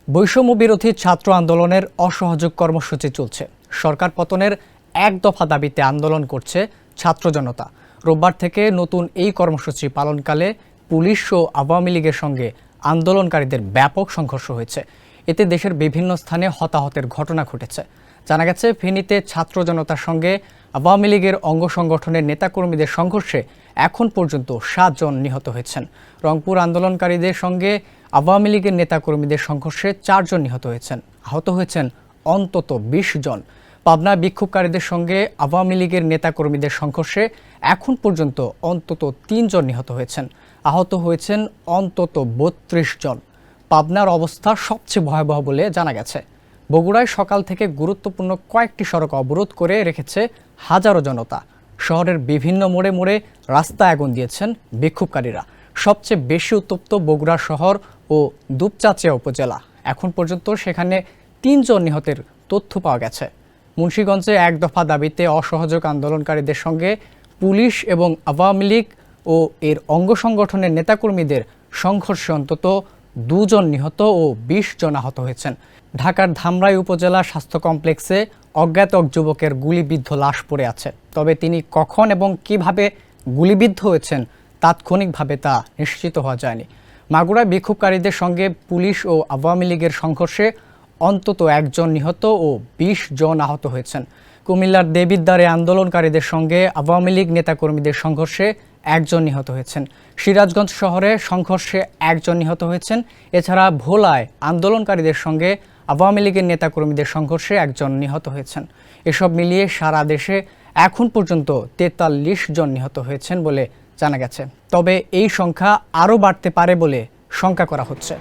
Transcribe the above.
বৈষম্য বিরোধী ছাত্র আন্দোলনের অসহযোগ কর্মসূচি চলছে। সরকার পতনের এক দফা দাবিতে আন্দোলন করছে ছাত্র জনতা। রোববার থেকে নতুন এই কর্মসূচি পালনকালে পুলিশ ও আওয়ামী লীগের সঙ্গে আন্দোলনকারীদের ব্যাপক সংঘর্ষ হয়েছে। এতে দেশের বিভিন্ন স্থানে হতাহতের ঘটনা ঘটেছে। জানা গেছে, ফেনীতে ছাত্র জনতার সঙ্গে আওয়ামী লীগের অঙ্গ সংগঠনের নেতাকর্মীদের সংঘর্ষে এখন পর্যন্ত 7 জন নিহত হয়েছেন। রংপুর আন্দোলনকারীদের সঙ্গে আওয়ামী লীগের নেতাকর্মীদের সংঘর্ষে 4 জন নিহত হয়েছেন। আহত হয়েছেন অন্তত 20 জন। পাবনা বিক্ষোভকারীদের সঙ্গে আওয়ামী লীগের নেতাকর্মীদের সংঘর্ষে এখন পর্যন্ত অন্তত 3 জন নিহত হয়েছেন। আহত হয়েছেন অন্তত 32 জন। পাবনার অবস্থা সবচেয়ে ভয়াবহ বলে জানা গেছে। বগুড়ায় সকাল থেকে গুরুত্বপূর্ণ কয়েকটি সড়ক অবরোধ করে রেখেছে হাজারো জনতা। শহরের বিভিন্ন মোড়ে মোড়ে রাস্তায় আগুন দিয়েছেন বিক্ষোভকারীরা। সবচেয়ে বেশি উত্তপ্ত বগুড়া শহর ও দুপচাঁচিয়া উপজেলা। এখন পর্যন্ত সেখানে 3 জন নিহতের তথ্য পাওয়া গেছে। মুন্সিগঞ্জে এক দফা দাবিতে অসহযোগ আন্দোলনকারীদের সঙ্গে পুলিশ এবং আওয়ামী লীগ ও এর অঙ্গ সংগঠনের নেতাকর্মীদের সংঘর্ষে অন্তত 2 জন নিহত ও 20 জন আহত হয়েছেন। ঢাকার ধামরাই উপজেলা স্বাস্থ্য কমপ্লেক্সে অজ্ঞাত এক যুবকের গুলিবিদ্ধ লাশ পড়ে আছে। তবে তিনি কখন এবং কিভাবে গুলিবিদ্ধ হয়েছেন তাৎক্ষণিকভাবে তা নিশ্চিত হওয়া যায়নি। মাগুরায় বিক্ষোভকারীদের সঙ্গে পুলিশ ও আওয়ামী লীগের সংঘর্ষে অন্তত 1 জন নিহত ও 20 জন আহত হয়েছেন। কুমিল্লার দেবিদ্বারে আন্দোলনকারীদের সঙ্গে আওয়ামী লীগ নেতাকর্মীদের সংঘর্ষে 1 জন নিহত হয়েছেন। সিরাজগঞ্জ শহরে সংঘর্ষে 1 জন নিহত হয়েছেন। এছাড়া ভোলায় আন্দোলনকারীদের সঙ্গে আওয়ামী লীগের নেতাকর্মীদের সংঘর্ষে 1 জন নিহত হয়েছেন। এসব মিলিয়ে সারা দেশে এখন পর্যন্ত 43 জন নিহত হয়েছেন বলে জানা গেছে। তবে এই সংখ্যা আরও বাড়তে পারে বলে শঙ্কা করা হচ্ছে।